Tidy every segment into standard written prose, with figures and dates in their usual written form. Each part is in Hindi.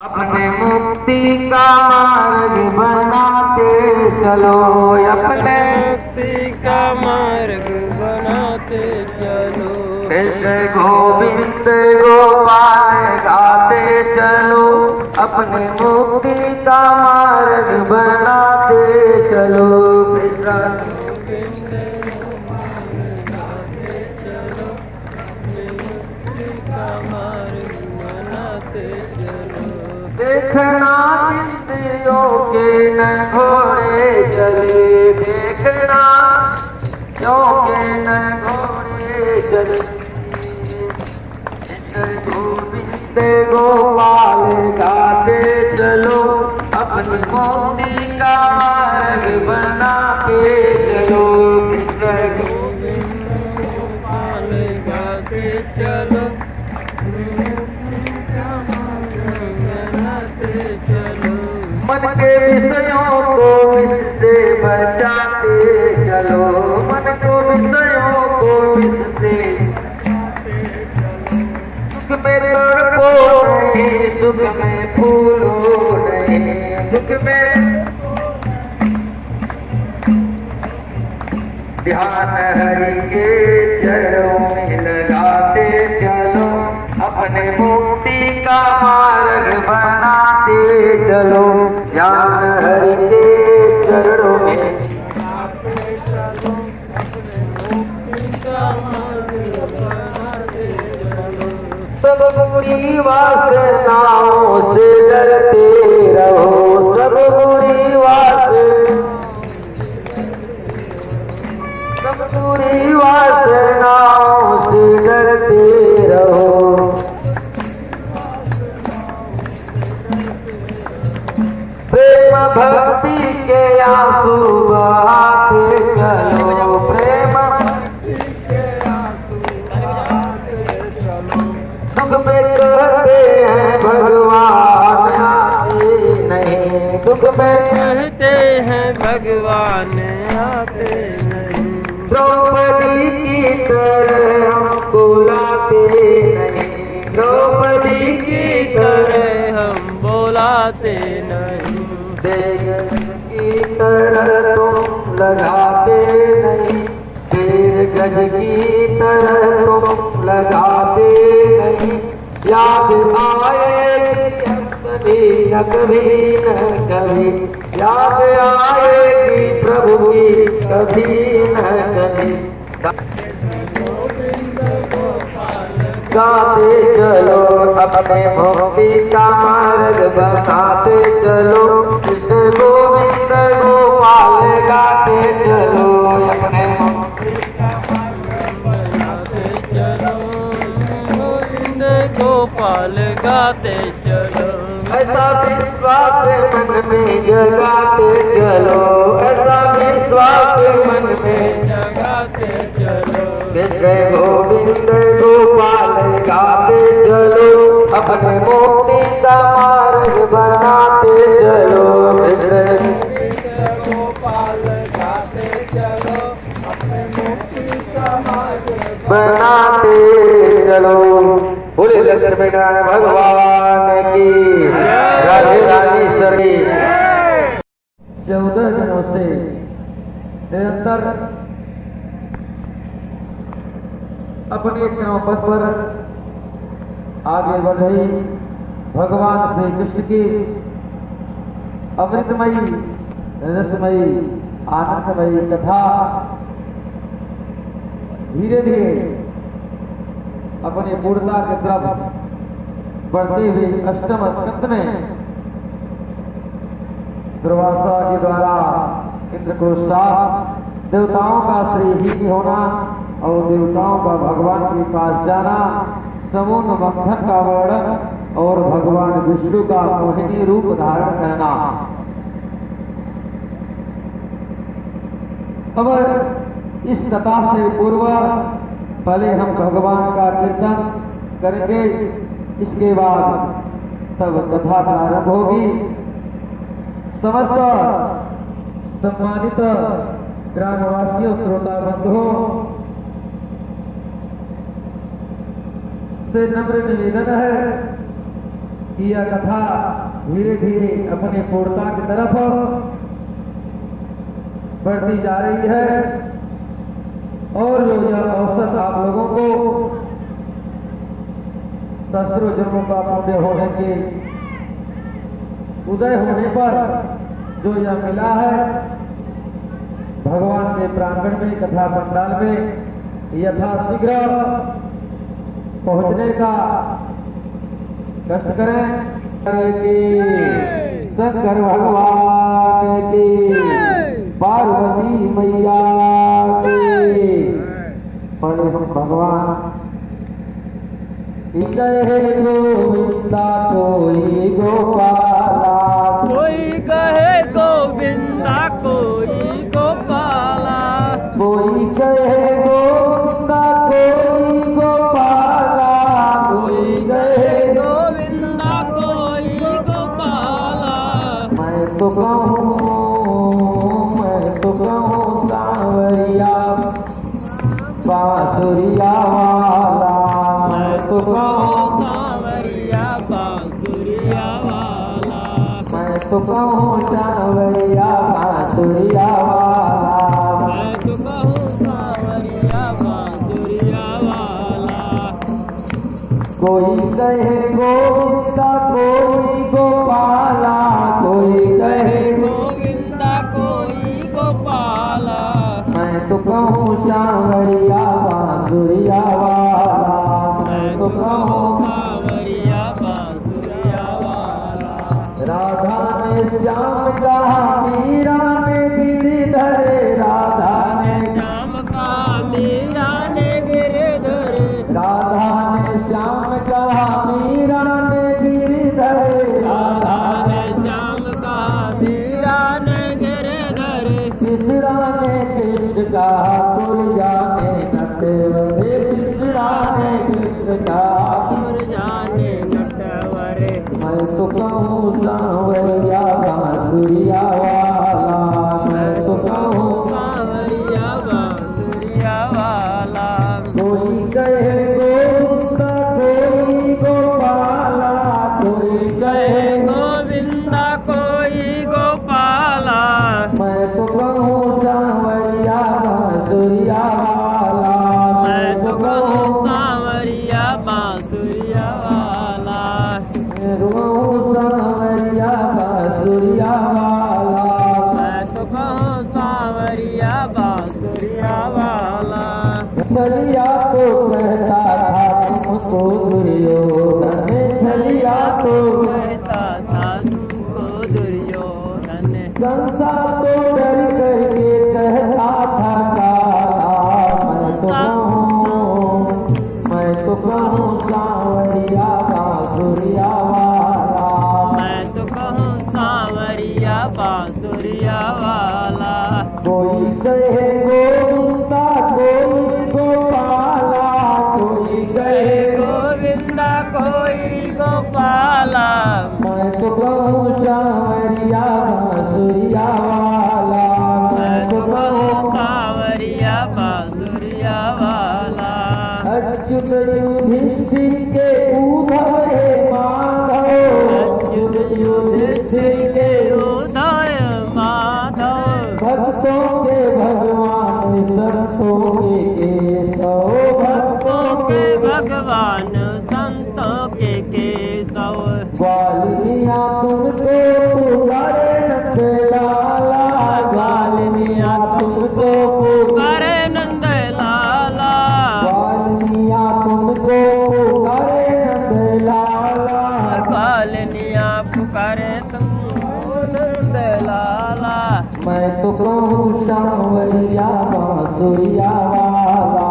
अपने मुक्ति का मार्ग बनाते चलो, अपने मुक्ति का मार्ग बनाते चलो। कृष्ण गोविंद गोपाल गाते चलो, अपने मुक्ति का मार्ग बनाते चलो। कृष्ण गोविंद गोपाल गाते चलो, अपनी मुक्ति का मार्ग बनाते चलो। देखना इंद्रियों के न घोड़े चले, देखना जो के न घोड़े चले। गोविंद गोपाल गाते चलो, अपनी मुक्ति का मार्ग बना के चलो। गोविंद गोपाल गाते चलो, मन के विषयों को इससे बचाते चलो, मन को विषयों को इससे। सुख में तड़पो नहीं, सुख में फूलो नहीं, सुख में ध्यान हरि के चरणों में लगाते चलो, अपने मुक्ति का मार्ग बनाते चलो। ध्यान हरि के चरणों में लगाते चलो, अपने मुक्ति का मार्ग बनाते चलो। सब बुरी वासनाओं से डरते रहो, सब बुरी वासनाओं से डरते रहो। प्रेम भक्ति के आंसू बहाते चलो, प्रेम दुख में कहते हैं भगवान आते नहीं, दुख में कहते हैं भगवान आते नहीं। द्रौपदी की तरह हमको लाते नहीं, द्रौपदी की तरह हम बोलाते नहीं। तेज की तरह तुम लगाते नहीं, तेज गज की तरह तुम लगाते नहीं। याद आएगी कभी न कभी न कभी, याद आएगी प्रभु की कभी न कभी। गाते चलो, अपने मुक्ति का मार्ग बनाते चलो। कृष्ण गोविंद गोपाल गाते चलो, अपने मुक्ति का मार्ग बनाते चलो। गोविंद गोपाल गाते चलो। ऐसा विश्वास मन में जगाते चलो, ऐसा विश्वास मन में जगाते चलो। कृष्ण गोविंद गोपाल गाते चलो, अपने मुक्ति का मार्ग बनाते चलो। कृष्ण गोपाल गाते चलो, अपने मुक्ति का मार्ग बनाते चलो। बोले लक्ष्मी नारायण भगवान की, राधे रामेश्वर की। 14 दिनों से निरंतर अपने क्रमपथ पर आगे बढ़ रही भगवान श्री कृष्ण की अमृतमयी, रसमयी, आनंदमयी कथा धीरे धीरे अपनी पूर्णता की तरफ बढ़ते हुए अष्टम स्कंद में दुर्वासा के द्वारा इंद्र को शाप, देवताओं का श्रीहीन होना और देवताओं का भगवान के पास जाना, समुद्र मंथन का वर्णन और भगवान विष्णु का मोहिनी रूप धारण करना। अब इस कथा से पूर्व पहले हम भगवान का कीर्तन करेंगे, इसके बाद तब कथा प्रारंभ होगी। समस्त सम्मानित ग्रामवासियों, श्रोता बंधुओं से नम्र निवेदन है कि यह कथा धीरे धीरे अपने पूर्णता की तरफ बढ़ती जा रही है और जो यह अवसर आप लोगों को सहस्रों जन्मों का पुण्य होने के उदय होने पर जो यह मिला है भगवान के प्रांगण में कथा पंडाल में यथाशीघ्र पहुंचने का कष्ट करें। शंकर भगवान की, पार्वती मैया की, भगवान कहे गोविंदा कोई गोपाला, कोई कहे गोविंदा कोई गोपाला, कोई कहे गोविंदा कोई गोपाला, कोई कहे गोविंदा कोई गोपाला। मैं तो कहूँ सांवरिया बांसुरिया वाला, मैं तो कहूँ सांवरिया बांसुरिया वाला, मैं तो कहूँ सांवरिया बांसुरिया वाला, मैं तो कहूँ सांवरिया बांसुरिया वाला। कोई कहे गोविंदा कोई गोपाला, कोई कहे गोविंदा कोई गोपाला, मैं तो कहूँ सांवरिया बांसुरिया वाला, मैं तो कहूँ सांवरिया बांसुरिया वाला। राधा ने श्याम कहा मीरा ने गिरधर, राधा ने श्याम का मीरा ने गिरधर, राधा ने श्याम कहा मीरा ने गिरधर, राधा ने श्याम का मीरा ने गिरधर, कृष्णा ने कृष्ण कहा तुर जाने नटवरे, कृष्णा ने कृष्ण कहा तुर जाने नटवरे। मैं तो कहूँ सांवरिया बांसुरिया वाला, मैं तो कहूँ सांवरिया बांसुरिया वाला। कोई कहे गोविंदा कोई गोपाला, कोई कहे गोविंदा कोई गोपाला, मैं तो कहूँ सांवरिया बांसुरिया वाला, मैं तो कहूँ सांवरिया बांसुरिया वाला, कहूँ सांवरिया बांसुरिया वाला, मैं तो कहूँ सांवरिया बांसुरिया वाला। छलिया तो कहता था तुमको दुर्योधन, छलिया तो कहता था तुमको दुर्योधन, कंसा तो डर करके कहता था काला, मैं तो कहूँ सांवरिया बांसुरिया वाला, मैं तो कहूँ सांवरिया बांसुरिया वाला। कोई कहे गोविंदा कोई गोपाला, कोई कहे गोविंदा कोई गोपाला, मैं तो कहूँ सांवरिया बांसुरिया वाला, मैं तो कहूँ सांवरिया बांसुरिया वाला। अच्युत युधिष्ठिर के उद्धव हे माधव, अच्युत युधिष्ठिर के उदय माधव, भक्तों के भगवान संतों के केशव, भक्तों के भगवान संतों के केशव। ग्वालिया तुमको पुकारे नंदलाला, ग्वालिया तुमको पुकारे नंदलाला, ग्वालिया तुमको पुकारे नंदलाला, ग्वालिया पुकारे तुमको नंदलाला। मैं तो कहूँ सांवरिया बांसुरिया वाला,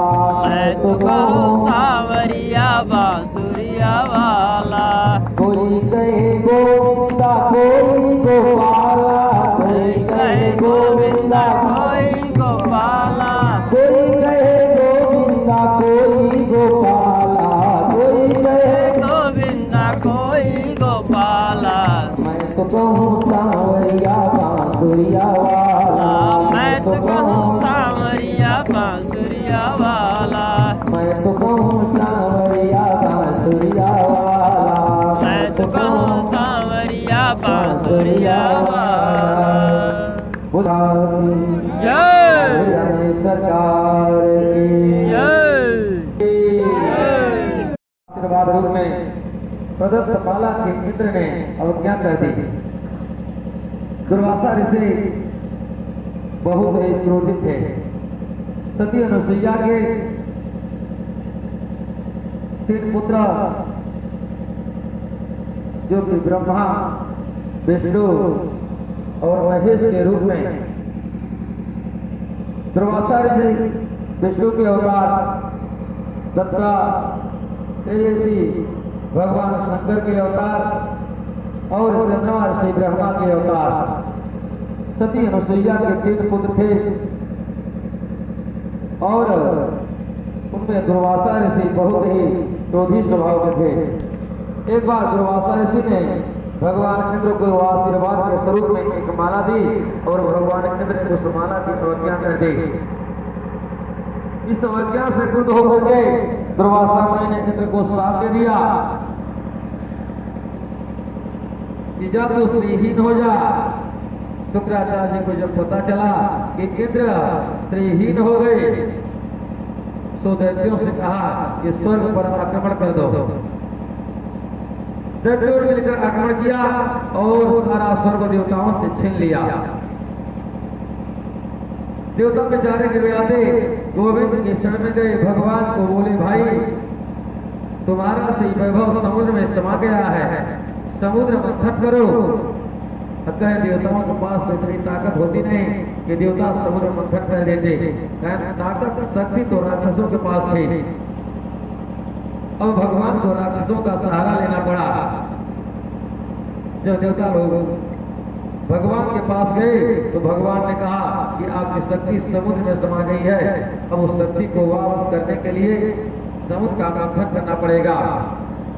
मैं तो कहूँ सांवरिया बांसुरिया वाला। कोई कहे गोविंदा कोई गोपाला, कोई कहे गोविंदा कोई गोपाला, कोई कहे गोविंदा कोई गोपाला, कोई कहे गोविंदा कोई गोपाला। मैं तो कहूँ सांवरिया बांसुरिया वाला, मैं तो कहूँ सांवरिया बांसुरिया वाला, मैं तो कहूँ सांवरिया बांसुरिया वाला, मैं तो कहूँ बढ़ियावा बुलाती जय सरकार की आशीर्वाद रूप में प्रदत्त माला के इंद्र ने अवज्ञा कर दी। दुर्वासा ऋषि बहुत ही क्रोधित थे। सती अनुसुईया के 3 पुत्र जो कि ब्रह्मा, विष्णु और महेश के रूप में, दुर्वासा ऋषि विष्णु के अवतार, दत्ता तेजस्वी भगवान शंकर के अवतार और चंद्रमा ऋषि ब्रह्मा के अवतार। सती अनुसुईया के 3 पुत्र थे और उनमें दुर्वासा ऋषि बहुत ही क्रोधी स्वभाव के थे। एक बार दुर्वासा ऋषि ने भगवान इंद्र को आशीर्वाद के स्वरूप में एक माला दी और भगवान इंद्र ने उस माला की अवज्ञा कर दी। इस अवज्ञा से क्रुद्ध होकर के दुर्वासा मुनि ने इंद्र को श्राप दे दिया कि जब तू श्रीहीन हो जा। शुक्राचार्य जी को जब पता चला कि इंद्र श्रीहीन हो गए, सो दैत्यों से कहा कि स्वर्ग पर आक्रमण कर दो। दैत्यों ने मिलकर आक्रमण किया और सारा स्वर्ग देवताओं से छीन लिया। देवता बेचारे गिड़गिड़ाते गोविंद के शरण में गए, भगवान को बोले भाई तुम्हारा से वैभव समुद्र में समा गया है, समुद्र मंथन करो। कहे देवताओं के पास तो इतनी ताकत होती नहीं कि देवता समुद्र मंथन कर देते। ताकत शक्ति तो राक्षसों के पास थी। अब भगवान को राक्षसों का सहारा लेना पड़ा। जब देवता लोग भगवान के पास गए तो भगवान ने कहा कि आपकी शक्ति समुद्र में समा गई है, अब उस शक्ति को वापस करने के लिए समुद्र का मंथन करना पड़ेगा,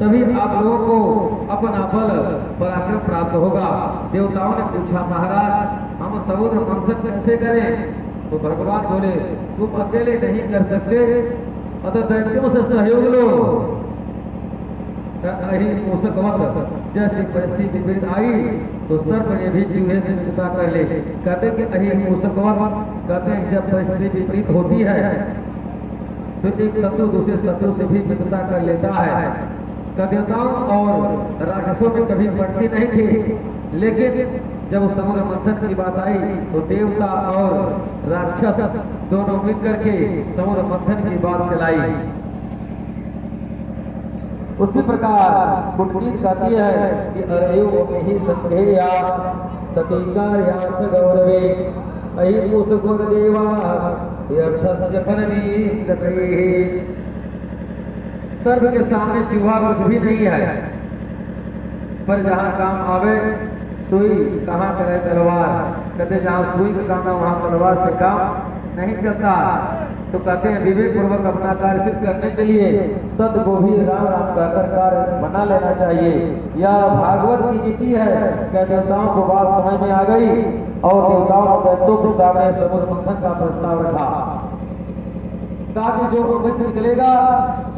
तभी आप लोगों को अपना बल पराक्रम प्राप्त होगा। देवताओं ने पूछा महाराज हम समुद्र मंथन कैसे करें? तो भगवान बोले तुम अकेले नहीं कर सकते, अतः दैत्यों से सहयोग लो। जैसी परिस्थिति विपरीत आई तो सर्प ने भी चूहे से मित्रता कर ले। कहते कि कहते हैं जब परिस्थिति विपरीत होती है तो एक शत्रु दूसरे शत्रु से भी मित्रता कर लेता है। देवताओं और राक्षसों में कभी बढ़ती नहीं थी, लेकिन जब समुद्र मंथन की बात आई तो देवता और राक्षस दोनों मिलकर के समुद्र मंथन की बात चलाई। उसी प्रकार कुटनीत कहती है कि अरयो में ही संग्रहया सतीकार्यार्थ गौरवे अहि मुसुकुर देवा यर्थस्य फलनीतते। सर्प के सामने चूहा कुछ भी नहीं है, पर जहां काम आवे सुई कहां करे तलवार। कहते जहां सुई का काम है वहां तलवार से काम नहीं चलता। तो कहते हैं विवेक पूर्वक अपना कार्य सिद्ध करने के लिए सत्य को भी राम राम कहकर कार्य बना लेना चाहिए। यह भागवत की नीति है। क्या देवताओं को बात समझ में आ गई और देवताओं ने दैत्यों के सामने समुद्र मंथन का प्रस्ताव रखा। ताकि जो अमृत निकलेगा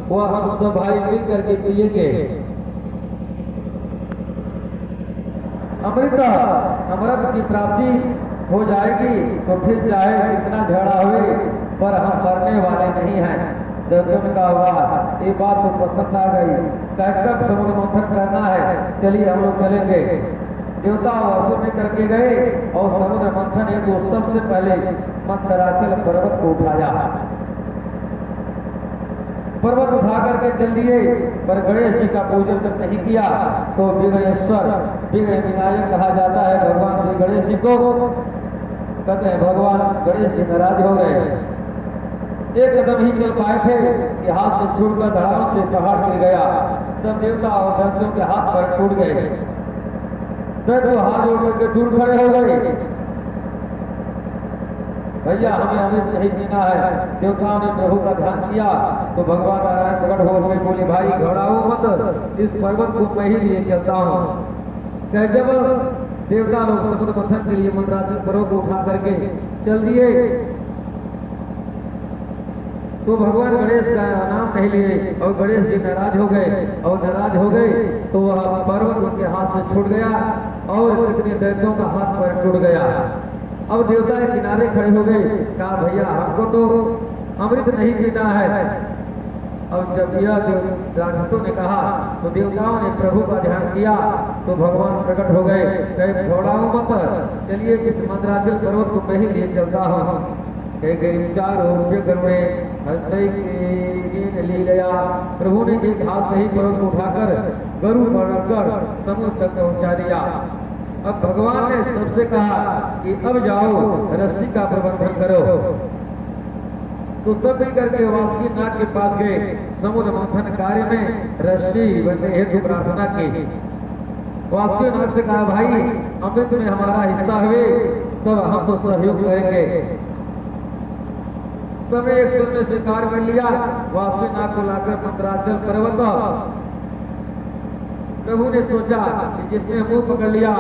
वह हम सब भाई मिल करके पिएंगे। अमृत की प्राप्ति हो जाएगी तो फिर चाहे कितना झगड़ा हुए पर हम मरने वाले नहीं हैं। देवताओं ने कहा वाह ये बात तो पसंद आ गई, कहकर समुद्र मंथन करना है, चलिए हम लोग चलेंगे। देवता वर्षों में करके गए और समुद्र मंथन है तो सबसे पहले मंदराचल पर्वत को उठाया। पर्वत उठा करके चल दिए, पर गणेश जी का पूजन तक नहीं किया तो विघ्नेश्वर विघ्न विनायक कहा जाता है भगवान श्री गणेश जी को। कहते हैं भगवान गणेश जी नाराज हो गए। एक कदम ही चल पाए थे कि हाथ से छूटकर धड़ाम से पहाड़ गिर गया। सब देवता और दैत्यों के हाथ पर टूट गए। दैत्य हाथ जोड़ करके दूर खड़े हो गए, भैया हमें अमृत नहीं पीना है। देवताओं ने प्रभु का ध्यान किया तो भगवान नारायण प्रकट हो गए, बोले भाई घबराओ मत, इस पर्वत को मैं ही लिए चलता हूँ। जब देवता लोग समुद्र मंथन के लिए मंदराचल पर्वत को उठा करके चल दिए तो भगवान गणेश का नाम नहीं लिए और गणेश जी नाराज हो गए, और नाराज हो गए तो वह पर्वत उनके हाथ से छूट गया और कितने दैत्यों का हाथ पैर टूट गया। अब देवता के किनारे खड़े हो गए, कहा भैया हमको तो अमृत नहीं पीना है। अब जब यह राक्षसों ने कहा तो देवताओं ने प्रभु का ध्यान किया तो भगवान प्रकट हो गए, कहे घोड़ाओं मत, चलिए इस मंदराचल पर्वत को मैं ही लिए चलता हूँ। लीलया प्रभु ने एक हाथ से ही पर्वत को उठाकर गरुड़ पर रखकर समुद्र तक पहुंचा दिया। अब भगवान ने सबसे कहा कि अब जाओ रस्सी का प्रबंधन करो। तो सब मिल करके वासुकी नाग के पास गए, समुद्र मंथन कार्य में रस्सी बनने हेतु प्रार्थना की। वासुकी नाग से कहा भाई अमृत में हमारा हिस्सा हुए तब हम तो सहयोग करेंगे। सब एक सुर में स्वीकार कर लिया। वासुकी नाग को लाकर मंदराचल पर्वत प्रभु ने सोचा कि जिसने मुंह पकड़ लिया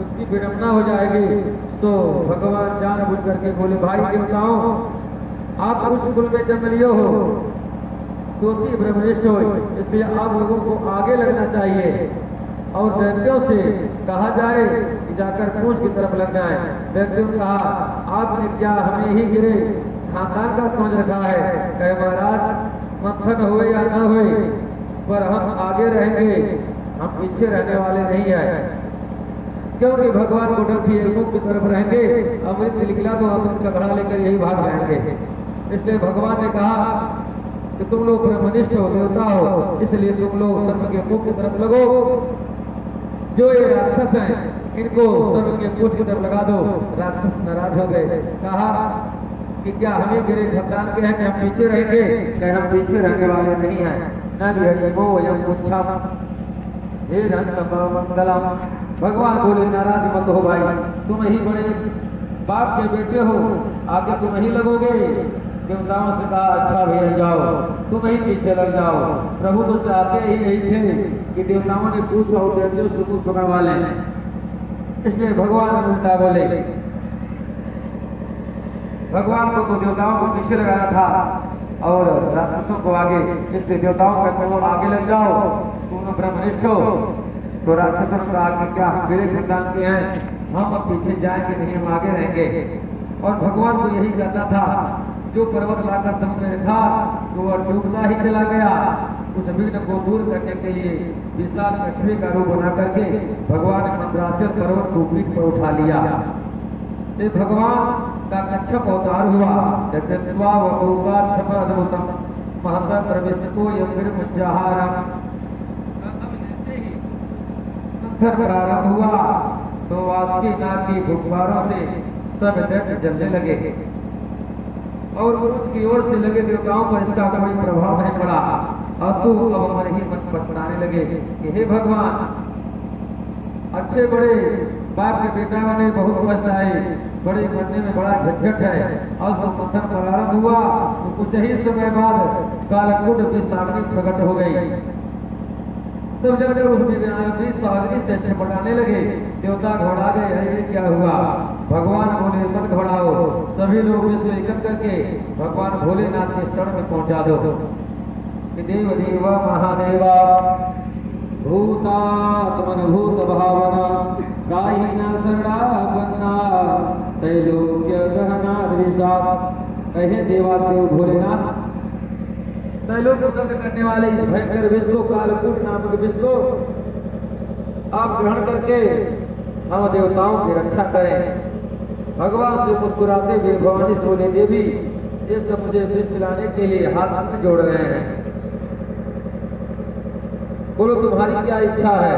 उसकी विडंबना हो जाएगी। सो भगवान जानबूझ करके बोले भाई देवताओं आप उच्च कुल में जन्म लियो हो, ज्योति ब्रह्मनिष्ठ हो, इसलिए आप लोगों को आगे लगना चाहिए और दैत्यों से कहा जाए कि जाकर पूंछ की तरफ लग जाए। दैत्यों ने कहा आपने क्या हमें ही गिरे खानदान का समझ रखा है? कहे महाराज मंथन हुए या ना हुए पर हम आगे रहेंगे, हम पीछे रहने वाले नहीं है। क्योंकि भगवान को डर थी मुख की तरफ रहेंगे, अमृत निकला तो अमृत का घड़ा लेकर यही भाग जाएंगे। इसलिए भगवान ने कहा कि तुम लोग ब्रह्मनिष्ठ हो, देवता हो, इसलिए तुम लोग सर्व के मुख की तरफ लगो। जो ये राक्षस हैं इनको सर्व के पूंछ की तरफ लगा दो। राक्षस नाराज हो गए, कहा कि क्या हमें गिरे खानदान के हैं कि हम पीछे रहेंगे? कि हम पीछे रहने वाले नहीं हैं। न हरिमो यम पुच्छम हे मंगलम। भगवान बोले नाराज मत हो भाई, तुम ही बड़े बाप के बेटे हो, आगे तुम ही लगोगे। देवताओं से कहा अच्छा भैया जाओ, तुम ही पीछे लग जाओ। प्रभु तो चाहते ही यही थे कि देवताओं ने पूछा और दैत्यों से मुंह पकड़वा लें, इसलिए भगवान उल्टा बोले। भगवान को तो देवताओं को पीछे लगाना था और राक्षसों को आगे, इसलिए देवताओं का तुम आगे लग जाओ, तुम ब्रह्मनिष्ठ हो। तो राक्षसों ने कहा कि क्या हम गिरे खानदान के हैं, हम अब पीछे जाएंगे नहीं, हम आगे रहेंगे। और भगवान को यही कहता था, जो पर्वत लाकर समुद्र में रखा तो वह डूबता ही चला गया। उस विघ्न को दूर करने के लिए विशाल कछुए का रूप बना करके भगवान ने मंदराचल पर्वत को पीठ पर उठा लिया। ये भगवान का कच्छप अवतार हुआ। जगत्वा वपुका छप अद्भुतम महत्व प्रवेश को यम मुंजाहारम। प्रारंभ हुआ तो वासुकी नाग की फुफकारों से सब दैत्य जलने लगे और उच्च की ओर से लगे देवताओं पर इसका कोई प्रभाव नहीं पड़ा। असुर अब मन ही मन पछताने लगे कि हे भगवान, अच्छे बड़े बाप के बेटा ने बहुत पछताए, बड़े मरने में बड़ा झंझट है। और तो मंथन प्रारंभ हुआ तो कुछ ही समय बाद कालकूट की सामने प्रकट हो गई। सब जगह उसमें सागरी से छपटाने लगे। देवता घबरा गए, अरे क्या हुआ? भगवान बोले मत घबराओ, सभी लोग इसको एकत्र करके भगवान भोलेनाथ के शरण में पहुंचा दो। कि देव देवा महादेवा भूतात्मन भूत भावना काहिना शरणागना त्रैलोक्य गहना दृशा। कहे देवादेव भोलेनाथ, त्रैलोक्य दंड करने वाले इस भयंकर विष को, कालकूट नामक विष को आप ग्रहण करके हम देवताओं की रक्षा करें। भगवान से मुस्कुराते हुए भवानी से बोले देवी, ये सब मुझे विष पिलाने के लिए हाथ जोड़ रहे हैं, बोलो तुम्हारी क्या इच्छा है?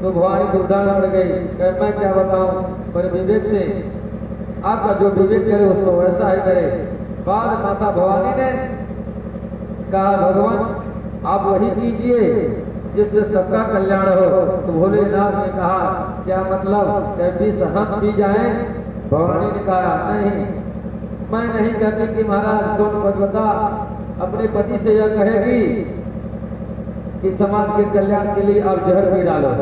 तो भवानी दुविधा में पड़ गई, मैं क्या बताऊं, पर विवेक से आपका जो विवेक करे उसको वैसा ही करे। बाद माता भवानी ने कहा भगवान आप वही कीजिए जिससे सबका कल्याण हो। तो भोलेनाथ ने कहा क्या मतलब, विष हम पी जाए? भवानी ने कहा नहीं, मैं नहीं कहती कि महाराज कौन बता अपने पति से यह कहेगी कि समाज के कल्याण के लिए आप जहर पी डालो।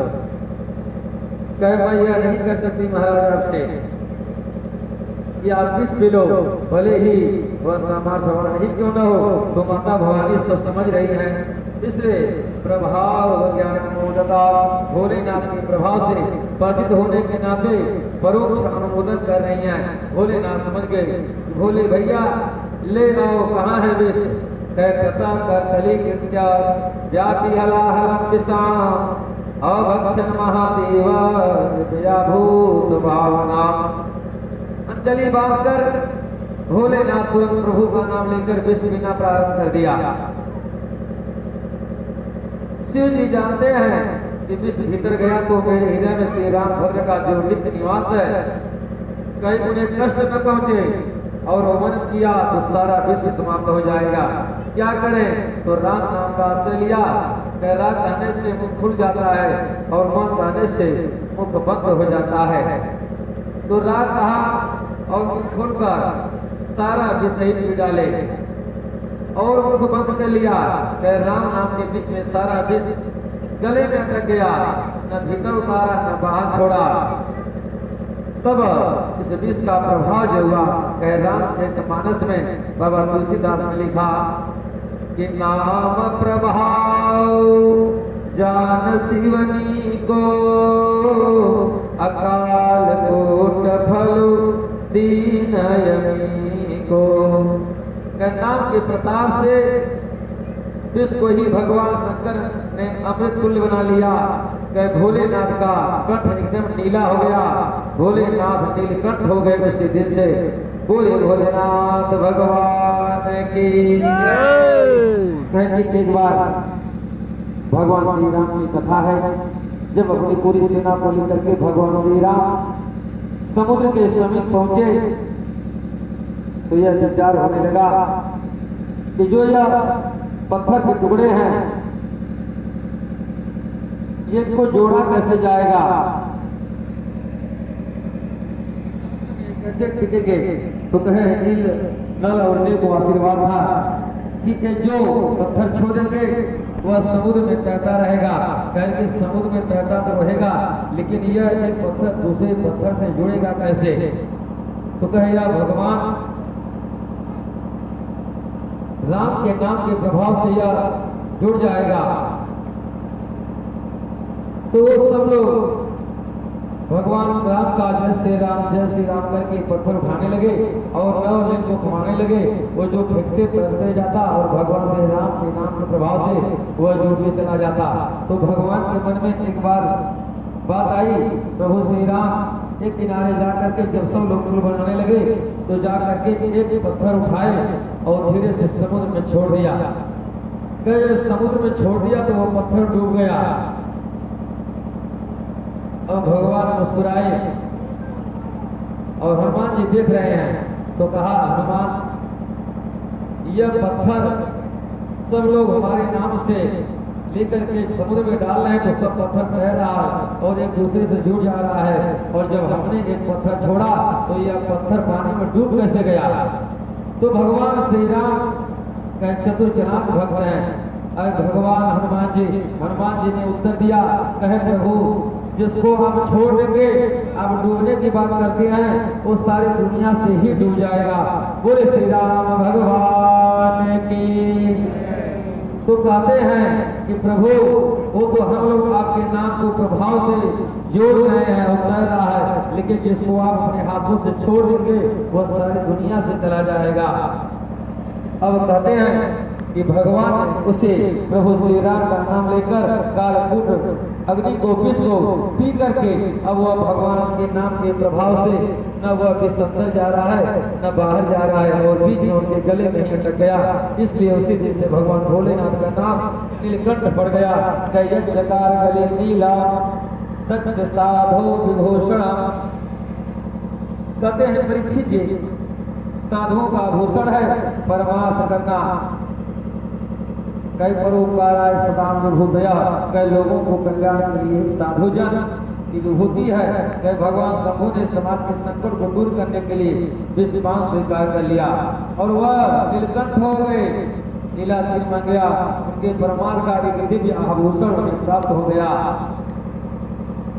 कहे मैं यह नहीं कर सकती महाराज आपसे। कि आप विष पी लो, भले ही वह सामर्थ्यवान ही क्यों न हो, तो माता भवानी सब समझ रही हैं। इसलिए प्रभाव ज्ञान मोदता भोलेनाथ के प्रभाव से परिचित होने के नाते परोक्ष अनुमोदन कर रही हैं। भोलेनाथ समझ गए, भोले भैया ले आओ, कहाँ है विष? कहता करतली कृत्या व्यापी हलाहलम विषाम अभक्षण महादेव कृपया भूत भावना। अंजलि बांधकर भोलेनाथ तुरंत प्रभु का नाम लेकर विष पीना प्रारंभ कर दिया। शिव जी जानते हैं कि विष भीतर गया तो मेरे हृदय में श्री राम भद्र का जो नित्य निवास है, कहीं उन्हें कष्ट न पहुंचे, और हवन किया तो सारा विष समाप्त हो जाएगा। क्या करें? तो राम नाम का आश्रय लिया। रात रहने से मुख खुल जाता है और मन रहने से मुख बंद हो जाता है। तो रात कहा और मुख खुलकर सारा विष ही पी डाले और मुख बंद कर लिया। राम नाम के बीच में सारा विष गले में अटक गया, न भीतर उतारा न बाहर छोड़ा। तब इस विष का प्रभाव जो हुआ, रामचरितमानस में बाबा तुलसीदास ने लिखा कि नाम प्रभाव जान शिवनी को अकाल कोट फल दीन यमी को। नाम के प्रताप से विष को ही भगवान शंकर ने अमृत तुल्य बना लिया। भोलेनाथ का कंठ एकदम नीला हो गया, भोलेनाथ नीलकंठ हो गए उसी दिन से। बोले भोलेनाथ भगवान की। एक बार भगवान श्री राम की कथा है, जब अपनी पूरी सेना को लेकर के भगवान श्री राम समुद्र के समीप पहुंचे तो यह विचार होने लगा कि जो यह पत्थर के टुकड़े हैं ये इनको जोड़ा कैसे जाएगा, कैसे टिकेंगे। तो कहे नील नल और नील को आशीर्वाद था कि जो पत्थर छोड़ेंगे वह समुद्र में तैरता रहेगा। कहे कि समुद्र में तैरता तो रहेगा, लेकिन यह एक पत्थर दूसरे पत्थर से जुड़ेगा कैसे। तो कहे या भगवान राम के नाम के प्रभाव से यह जुड़ जाएगा। तो वो सब लोग भगवान राम का जय श्री राम करके पत्थर उठाने लगे और नवलिंग को थमाने लगे। वो जो फेंकते तैरते जाता और भगवान श्री राम के नाम के प्रभाव से वह जुड़ते चला जाता। तो भगवान के मन में एक बार बात आई, प्रभु श्री राम एक किनारे जा करके जब सब लोग पुल बनाने लगे तो जा करके एक पत्थर उठाए और धीरे से समुद्र में छोड़ दिया। समुद्र में छोड़ दिया तो वो पत्थर डूब गया। और भगवान मुस्कुराए और हनुमान जी देख रहे हैं। तो कहा हनुमान, यह पत्थर सब लोग हमारे नाम से लेकर के समुद्र में डाल रहे हैं तो सब पत्थर तैर रहा है और एक दूसरे से जुड़ जा रहा है। और जब हमने एक पत्थर छोड़ा तो यह पत्थर पानी में डूब कैसे गया। तो भगवान श्री राम का चतुर चालाक भक्त हैं। अरे भगवान हनुमान जी ने उत्तर दिया, कहे प्रभु जिसको आप छोड़ देंगे, आप डूबने की बात करते हैं, वो सारी दुनिया से ही डूब जाएगा। बोले श्री राम भगवान की। तो कहते हैं कि प्रभु वो तो हम लोग आपके नाम को प्रभाव से जोड़ रहे हैं और तैर रहा है, लेकिन जिसको आप अपने हाथों से छोड़ देंगे वह सारी दुनिया से चला जाएगा। अब कहते हैं कि भगवान उसे प्रभु श्री राम का नाम लेकर कालकूट अग्नि को विष को पी करके अब वह भगवान के नाम के प्रभाव से न वह विष अंदर जा रहा है न बाहर जा रहा है और बीच में उनके गले में अटक गया। इसलिए उसी दिन से भगवान भोलेनाथ का नाम नीलकंठ पड़ गया। चकार गले नीला तच्च साधो विभूषण। कहते हैं परीक्षित जी, साधुओं का भूषण है परमार्थ करना। कई परोपकाराय सदाम विभूतया, कई लोगों को कल्याण के लिए साधु जन की विभूति है। कई भगवान शंभु ने समाज के संकट को दूर करने के लिए विश्वान स्वीकार कर लिया और वह नीलकंठ हो गए, नीला चिन्ह बन गया। उनके परमार्थ का एक दिव्य आभूषण प्राप्त हो गया।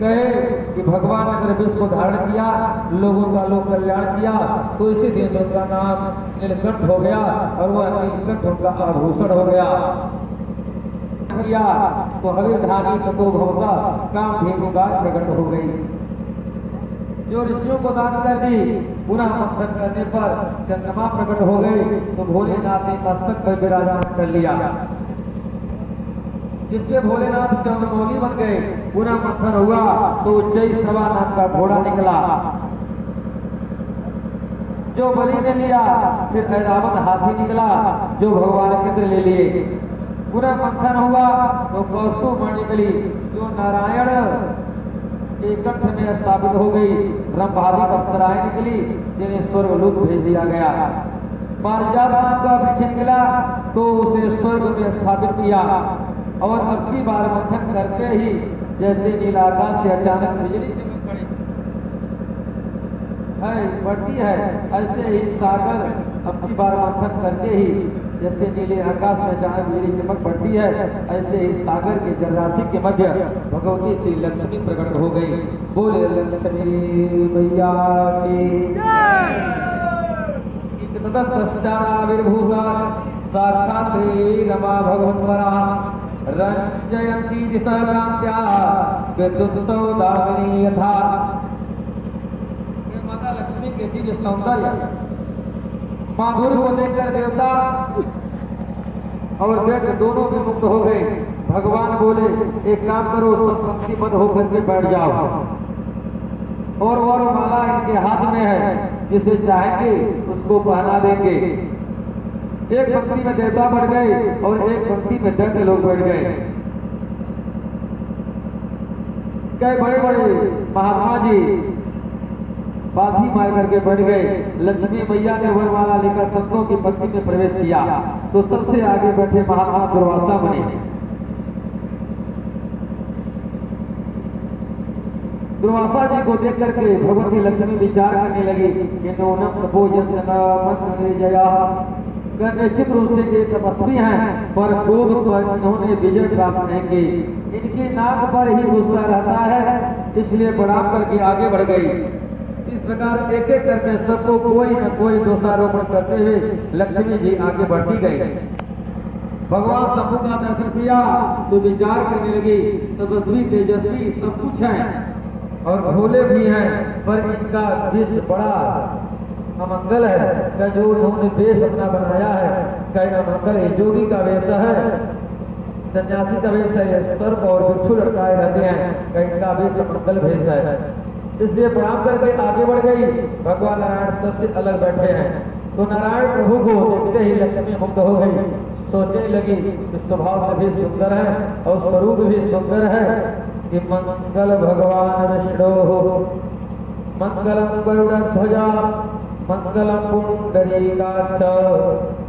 कहे कि भगवान ने अगर विष को धारण किया, लोगों का लोक कल्याण किया, तो इसी दिन से उनका नाम नीलकंठ हो गया और वह नीलकंठ उनका आभूषण हो गया। किया तो हरिधानी ततो भवता काम धेनु गाय प्रकट हो गई। जो ऋषियों को दान कर दी, पुनः मंथन करने पर चंद्रमा प्रकट हो गए, तो भोलेनाथ ने मस्तक पर विराजमान कर लिया, जिससे भोलेनाथ चंद्रमौली बन गए। पुनः मंथन हुआ तो उच्चैस्तवा नाम का घोड़ा निकला, जो बलि ने लिया। फिर ऐरावत हाथी निकला, जो भगवान इंद्र ले लिए। पुनः मंथन हुआ तो कौस्तुभ निकली, जो नारायण के कंठ में स्थापित हो गई। ब्रह्मादि अप्सराएं निकली, जिन्हें स्वर्ग लोक भेज दिया गया। पारिजात नाम का वृक्ष निकला, तो उसे स्वर्ग में स्थापित किया। और अब की बार मंथन करते ही जैसे नीला आकाश से अचानक बिजली चमक पड़ी बढ़ती है, ऐसे ही सागर अब की बार मंथन करते ही जैसे नीले आकाश में अचानक बिजली चमक पड़ती है, ऐसे ही सागर के जलराशि के मध्य भगवती श्री लक्ष्मी प्रकट हो गई। बोले लक्ष्मी मैया की ततस्तश्चाराविर्भूता साक्षात् रमा भगवन्वरा रंजयन्ती दिशा कांत्या विद्युत्सव दामिनी यथा। माता लक्ष्मी के दिव्य सौंदर्य माधुर्य को देखकर देवता और दैत्य दोनों भी मुक्त हो गए। भगवान बोले, एक काम करो, सब पंक्तिबद्ध होकर के बैठ जाओ। और वरमाला इनके हाथ में है, जिसे चाहेंगे उसको पहना देंगे। एक पंक्ति में देवता बढ़ गए और एक पंक्ति में दैत्य लोग बैठ गए। कई बड़े बड़े महात्मा जी पाथी मार करके बैठ गए। लक्ष्मी मैया ने वरमाला लेकर संतों की पंक्ति में प्रवेश किया, तो सबसे आगे बैठे महात्मा दुर्वासा मुनि। दुर्वासा जी को देख करके भगवती लक्ष्मी विचार करने लगी कि नूनम तपोजस्य न मंत्र जया। निश्चित रूप से ये तपस्वी हैं, पर क्रोध पर इन्होंने विजय प्राप्त नहीं की। इनकी नाक पर ही गुस्सा रहता है, इसलिए प्रणाम करके आगे बढ़ गई। इस प्रकार एक एक करके सबको कोई न कोई दोषारोपण करते हुए लक्ष्मी जी आगे बढ़ती गई। भगवान शंभु का दर्शन किया तो विचार करने लगी, तपस्वी तेजस्वी सब कुछ है और भोले भी हैं, पर इनका वेश बड़ा अमंगल है। क्या जो उन्होंने वेश अपना बनाया है, क्या अमंगल है। जोगी का वेश है, सन्यासी का वेश है, सर्प और बिच्छू लटकाए रहते हैं, क्या इनका वेश अमंगल वेश है। इसलिए प्रणाम करके आगे बढ़ गई। भगवान नारायण सबसे अलग बैठे हैं, तो नारायण प्रभु को देखते ही लक्ष्मी मुग्ध हो गई। सोचने लगी कि स्वभाव से भी सुंदर है और स्वरूप भी सुंदर है कि मंगल भगवान विष्णु, मंगलम गरुड़ध्वजा, मंगलम पुंडरीकाक्ष,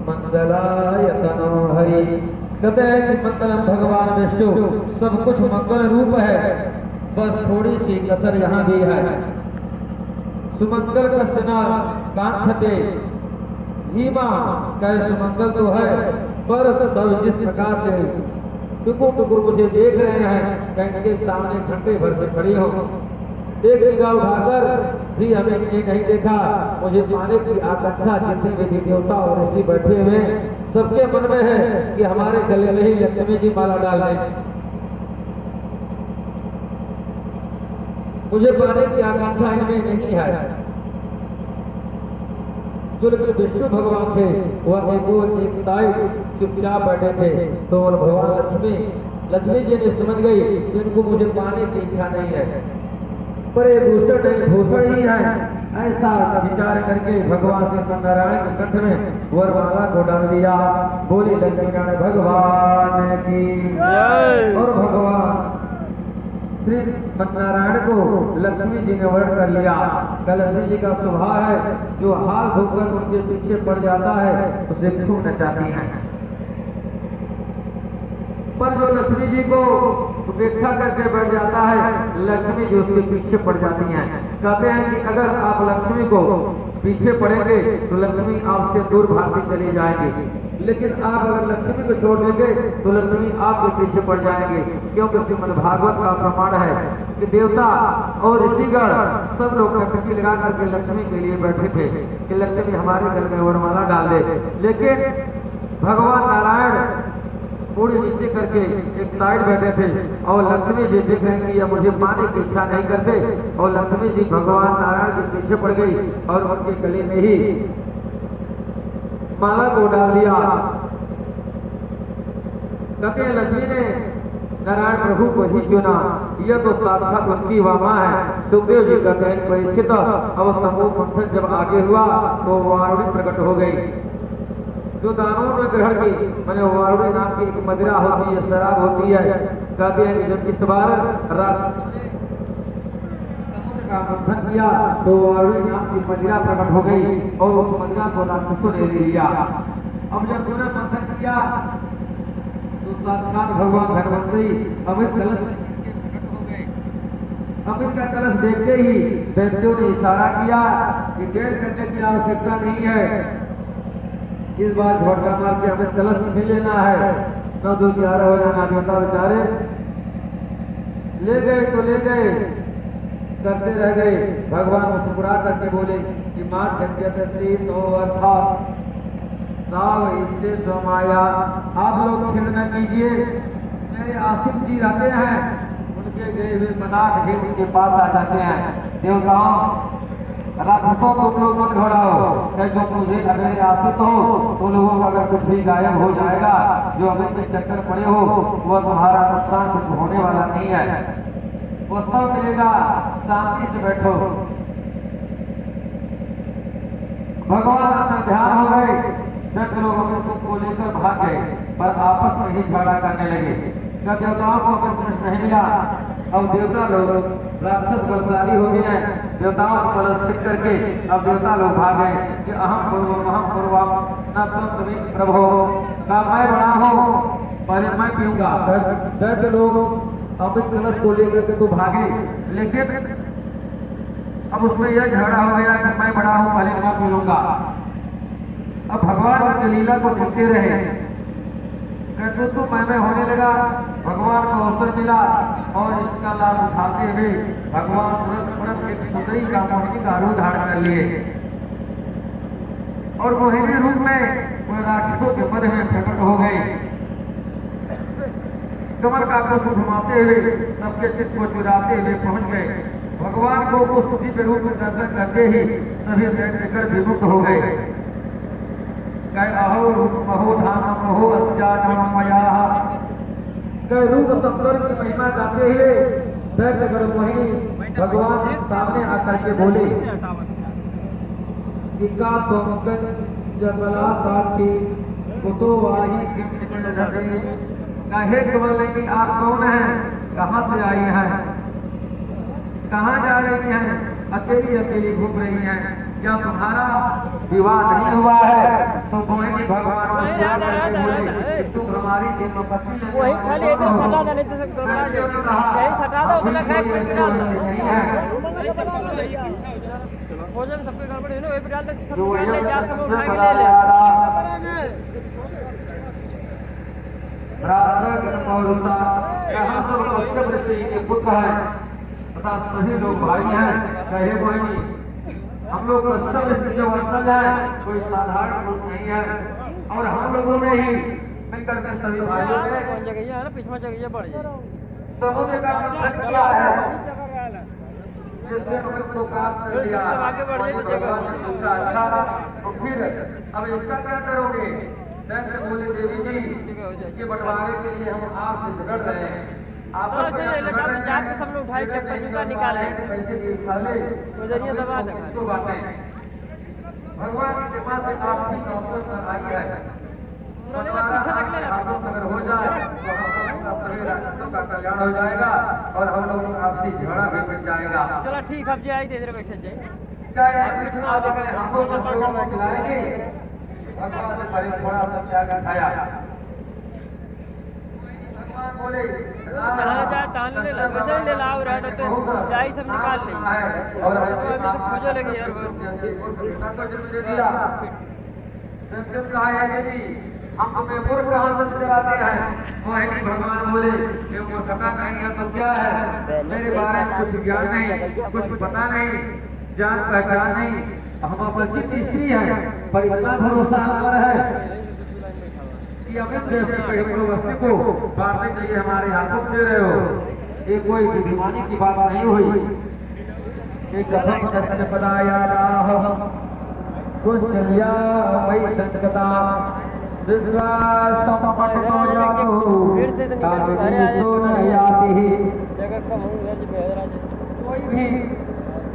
मंगलाय तनो हरि। कहते हैं कि मंगलम भगवान विष्णु, सब कुछ मंगल रूप है, बस थोड़ी सी कसर यहाँ भी है। सुमंगल कस्ना कांक्षते हीमा, कहे सुमंगल तो है, पर सब जिस प्रकार से टुकुर टुकुर मुझे देख रहे हैं, कहीं इनके सामने घंटे भर से खड़ी हो। एक निगाह उठाकर भी हमें ये नहीं देखा। मुझे पाने की आकांक्षा जितने भी देवता और ऋषि बैठे हुए सबके मन में है कि हमारे गले में ही लक्ष्मी जी माला डाल दें। मुझे पाने की आकांक्षा इनमें नहीं है। जो लेकिन विष्णु भगवान थे वह एक साइड चुपचाप बैठे थे, तो और भगवान लक्ष्मी जी ने समझ गई कि इनको मुझे पाने की इच्छा नहीं है, पर ये दूषण नहीं भूषण ही है। ऐसा विचार करके भगवान श्री नारायण के कंठ में वरमाला को डाल दिया। बोली लक्ष्मी नारायण भगवान की। और भगवान श्री नारायण को लक्ष्मी जी ने वर्ण कर लिया। लक्ष्मी जी का स्वभाव है, जो हाथ धोकर उनके पीछे पड़ जाता है उसे खूब नचाती है, पर जो लक्ष्मी जी को उपेक्षा करके बैठ जाता है, लक्ष्मी जी उसके पीछे पड़ जाती हैं। कहते हैं कि अगर आप लक्ष्मी को पीछे पड़ेंगे तो लक्ष्मी आपसे दूर भागती चली जाएंगी, लेकिन आप अगर लक्ष्मी को छोड़ देंगे तो लक्ष्मी आपके पीछे पड़ जाएंगे। क्योंकि श्रीमद् भागवत का प्रमाण है कि देवता और ऋषिगण सब लोग टकटकी लगा करके लक्ष्मी के लिए बैठे थे कि लक्ष्मी हमारे घर में वरमाला डाल दे। लेकिन भगवान नारायण पूरी नीचे करके एक साइड बैठे थे और लक्ष्मी जी देख रहे कि अब मुझे पाने की इच्छा नहीं करते और लक्ष्मी जी भगवान नारायण के पीछे पड़ गई और उनके गले में ही माला को डाल दिया। कहते हैं लक्ष्मी ने नारायण प्रभु को ही चुना, यह तो साक्षात उनकी वामा है। सुखदेव जी कहते हैं परीक्षित अब समूह मंथन जब आगे हुआ तो वारुणी प्रकट हो गई जो दानवों में ग्रहण की मैंने वारुणी नाम की एक मदिरा होती है, शराब होती है। कहते हैं कि जब इस बार राक्षसों ने समुद्र का मंथन किया तो वारुणी नाम की मदिरा प्रकट हो गई और उस मदिरा को राक्षसों ने ले लिया। अब जब पूरा मंथन किया तो साक्षात भगवान धन्वंतरी अमृत कलश प्रकट हो गए। अमृत का कलश देखते ही दैत्यों ने इशारा किया कि देर करने की आवश्यकता नहीं है, इस बार झोटा मार के हमें कलश छीन लेना है। 9 2 11 हो जाना देवता बेचारे ले गए तो ले गए, करते रह गए। भगवान मुस्कुरा करके बोले कि मां जगती तो अर्थात साव इससे समाया, आप लोग खेल न कीजिए। मेरे आसिफ जी रहते हैं, उनके गए हुए मनाक भी उनके पास आ जाते हैं। देवताओं राक्षसों को तुम लोग मत घबराओ, जो मुझे मेरे आसिफ हो तुम लोगों का अगर कुछ भी गायब हो जाएगा, जो अमित के चक्कर पड़े हो वह तुम्हारा नुकसान कुछ होने वाला नहीं है, वो सब मिलेगा, शांति से बैठो। भगवान अपना ध्यान हो गए, जब लोग अमित को लेकर भाग गए पर आपस में ही झगड़ा करने लगे। जब देवताओं को अगर कुछ नहीं मिला, अब देवता लोग राक्षस बलशाली हो गए हैं, देवताओं से कलश छिट करके अब देवता लोग भाग गए कि अहम पूर्वम न तुम्हें प्रभो, ना मैं बड़ा हूँ पहले मैं पीऊंगा। दैत्य लोग अमृत कलश को लेकर के तो भागे, लेकिन अब उसमें यह झगड़ा हो गया कि मैं बड़ा हूँ पहले मैं पी लूंगा। अब भगवान उनके लीला को देखते रहे, तो मैं होने लगा। भगवान को अवसर मिला और इसका लाभ उठाते हुए भगवान तुरंत एक सुंदरी का मोहिनी का रूप धारण कर लिए और मोहिनी रूप में वह राक्षसों के मध्य में प्रकट हो गए। कमर का पुष्प घुमाते हुए सबके चित्त को चुराते हुए पहुंच गए। भगवान को उस दिव्य रूप में दर्शन करते ही सभी दैत्य विमुक्त हो गए। अहो रूप महो धाम महो अस्यानम मया, रूप सप्तर्ष की महिमा गाते हुए दैत्यगण मोहिनी भगवान सामने आकर के बोले कि का तुमकन जबला साक्षी कुतो वाही धसे, कहे कमल नहीं आप कौन हैं, कहां से आई हैं, कहां जा रही हैं, अकेली अकेली घूम रही हैं, क्या तुम्हारा विवाह नहीं हुआ है? तो मोहिनी भगवान तुम हमारी वही खाली इधर सटा देने से यही सटा दो उतना खा के नहीं है भोजन सबके गड़बड़ है ना, वही डाल तक सब ले जा सब उठा के ले ले। यहाँ सब कश्यप ऋषि के पुत्र हैं तथा सभी लोग भाई हैं। कहे मोहिनी हम लोग कश्यप ऋषि के वंशज हैं, कोई साधारण पुरुष नहीं है और हम लोगों ने ही मिलकर के सभी भाइयों ने कौन जगह है ना पिछवा जगह बढ़ जाए समुद्र का मंथन किया है, जिससे अमृत को प्राप्त कर लिया। आगे बढ़ जाए पूछा अच्छा तो फिर अब इसका क्या करोगे? दैत्य बोले देवी जी इसके बंटवारे के लिए हम आपसे झगड़ रहे हैं, आपस में जाके सब लोग उठाए चक्कर निकाले जरिए दबा इसको बांटे। भगवान की कृपा से आपकी अवसर पर आई है, अगर हो जाए तो हम सभी राक्षसों का कल्याण हो जाएगा और हम लोग आपसी झगड़ा भी मिट जाएगा। चलो ठीक अब जाए इधर बैठे जाए क्या हमको सब लोगों को खिलाएंगे? भगवान ने बड़ी थोड़ा सा त्याग दिखाया। भगवान बोले ले लाओ रहा तो जाई सब निकाल ले और खोजो लगी यार कहा है देवी हम तुम्हें मूर्ख कहाँ से नजर आते हैं? मोहिनी भगवान बोले ये मूर्खता नहीं है तो क्या है? मेरे बारे में कुछ ज्ञान नहीं, कुछ पता नहीं, जान पहचान नहीं, हम अपरिचित स्त्री हैं, पर इतना भरोसा हम पर है कि अमित जैसे वस्तु को बांटने के लिए हमारे हाथों दे रहे हो। ये कोई बुद्धिमानी की बात नहीं हुई। एक कथम कस्य पदाया कुशल्या मयि संगता विश्वासम पठतो जातो तामिनी सोनयाति। कोई भी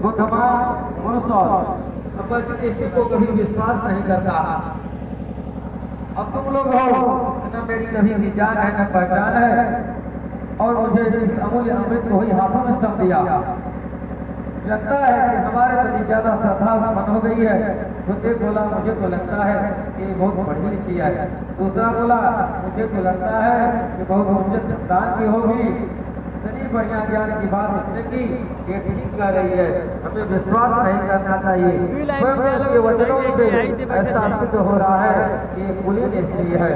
बुद्धिमान मनुष्य अपरिचित स्त्री को कभी विश्वास नहीं करता। अब तुम लोग हो न मेरी कभी भी जान है न पहचान है, और मुझे इस अमूल्य अमृत को ही हाथों में सौंप दिया। लगता है कि हमारे प्रति ज्यादा श्रद्धा मन हो गई है। तो एक बोला मुझे तो लगता है कि बहुत पढ़ी लिखी है, दूसरा बोला मुझे तो लगता है कि बहुत उच्च दान की होगी। इतनी बढ़िया ज्ञान की बात इसने की, ये ठीक कर रही है, हमें विश्वास नहीं करना चाहिए। मैं इसके वचनों से ऐसा सिद्ध हो रहा है कि ये कुलीन स्त्री है।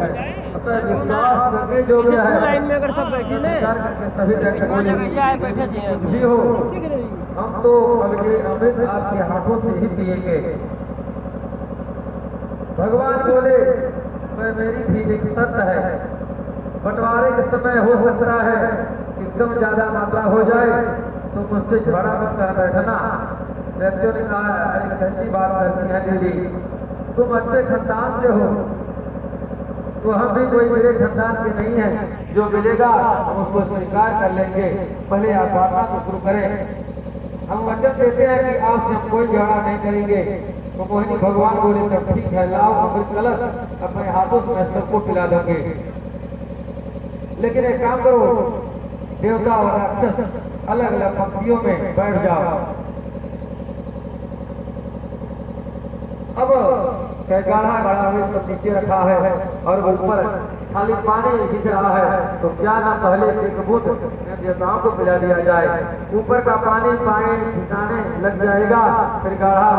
अतः विश्वास करके जो भी है विचार करके सभी कुछ भी हो, हम तो अभी अमृत आपके हाथों से ही पिएंगे। भगवान बोले मैं मेरी भी एक शर्त है, बंटवारे के समय हो सकता है एकदम ज्यादा मात्रा हो जाए तो मुझसे झगड़ा मत कर बैठना। व्यक्तियों ने कहा अरे कैसी बात करती है दीदी, तुम अच्छे खानदान से हो, तो हम भी कोई मेरे खानदान के नहीं है, जो मिलेगा हम उसको स्वीकार कर लेंगे। पहले आप बात तो शुरू करें। हम वचन देते हैं कि आपसे हम कोई झगड़ा नहीं करेंगे। तो मोहिनी भगवान बोले तब ठीक है, लाओ अमृत कलश अपने हाथों से मैं सबको पिला दूंगे। लेकिन एक काम करो, देवता और राक्षस अलग अलग पंक्तियों में बैठ जाओ। अब गाढ़ा गाढ़ा में सब नीचे रखा है और ऊपर खाली पानी दिख रहा है, तो क्या ना पहले एक बूंद देवताओं को पिला दिया जाए। ऊपर का पानी पाए ठिकाने लग जाएगा, फिर गाढ़ा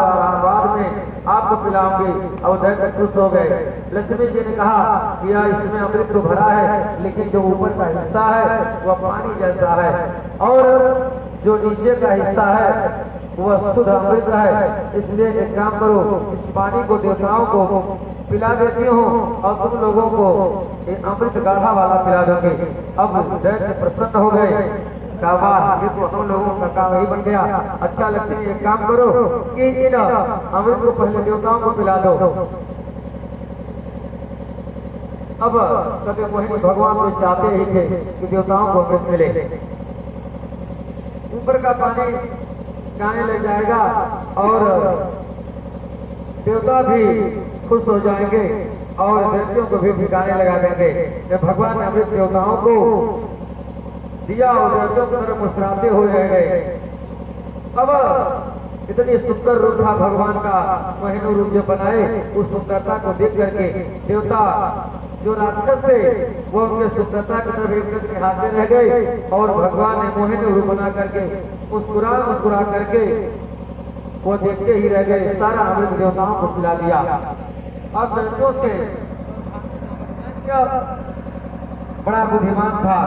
बाद में आपको पिलाऊंगी। अब दैत्य खुश हो गए। लक्ष्मी जी ने कहा कि यार इसमें अमृत तो भरा है, लेकिन जो ऊपर का हिस्सा है वह पानी जैसा है, और जो नीचे का हिस्सा है वह शुद्ध अमृत है। इसलिए एक काम करो, इस पानी को देवताओं को पिला देती हूँ और तुम लोगों को अमृत गाढ़ा वाला पिला दोगे। अब दैत्य प्रसन्न हो गए, कहा ये तो हम लोगों का काम ही बन गया। अच्छा लक्ष्मी एक काम करो कि इन अमृत को पहले देवताओं को पिला दो। अब कभी मोहिनी भगवान को चाहते ही थे कि देवताओं को अमृत मिले। ऊपर का पानी गाने लग जाएगा और देवता भी खुश हो जाएंगे और दैत्यों को भी ठिकाने लगा देंगे। जब भगवान ने अमृत देवताओं को दिया और दैत्यों की तरफ मुस्कुराते हुए रह गए। अब इतनी सुंदर रूप था भगवान का, मोहिनी रूप जो बनाए, उस सुंदरता को देख करके देवता जो राक्षस थे वो उनके सुंदरता की तरफ एक करके हाथे रह गए, और भगवान ने मोहिनी रूप बना करके मुस्कुरा मुस्कुरा करके वो देखते ही रह गए। सारा अमृत देवताओं को पिला दिया। अब दैत्यों से बड़ा बुद्धिमान था,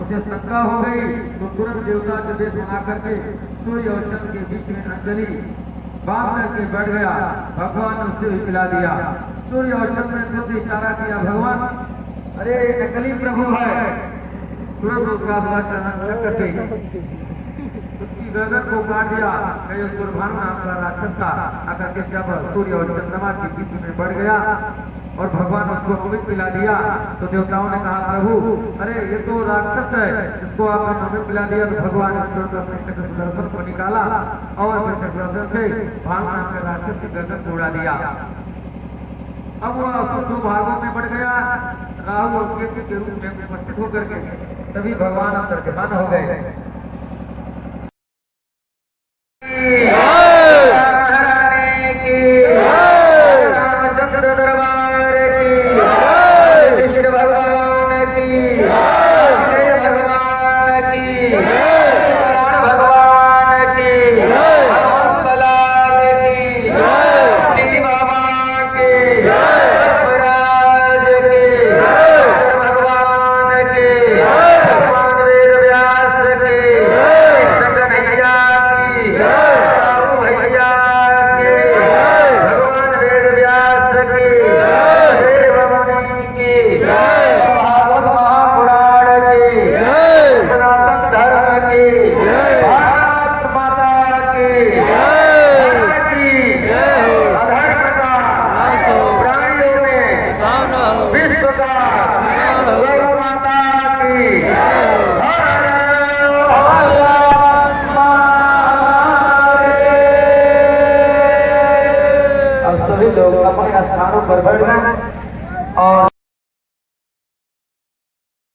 उसे शंका हो गई, तो तुरंत देवता जो वेश बना करके सूर्य और चंद्र के बीच में अंजलि बांध करके बैठ गया। भगवान ने उसे भी पिला दिया। सूर्य और चंद्र ने तुरंत इशारा किया, भगवान अरे नकली प्रभु है। तुरंत उसका चक्कर से उसकी गर्दन को काट दिया। सुरभान नाम का राक्षस था, आकर के जब सूर्य और चंद्रमा के बीच में बढ़ गया और भगवान उसको अमृत पिला दिया, तो देवताओं ने कहा प्रभु अरे ये तो राक्षस है, इसको आपने अमृत पिला दिया। तो भगवान ने तुरंत अपने चक्र सुदर्शन को निकाला और अपने चक्र से भाग नाम के राक्षस की गर्दन को उड़ा दिया। अब वह असुर दो भागों में बढ़ गया, राहु और केतु के रूप में उपस्थित होकर के तभी भगवान अंतर्ध्यान हो गए। रामचंद्र दरबार की, कृष्ण भगवान की, भगवान की, भगवान की, हनुमंतलाल की, बाबा की, राज की। साहू भैया की, भगवान वेद व्यास की, देव मुनि की, भागवत महापुराण की, सनातन धर्म की, भारत माता की, धर्म की, अधर्म का, प्राणियों में, विश्व का, गौ माता की, अब सभी लोग अपने स्थानों पर बैठना और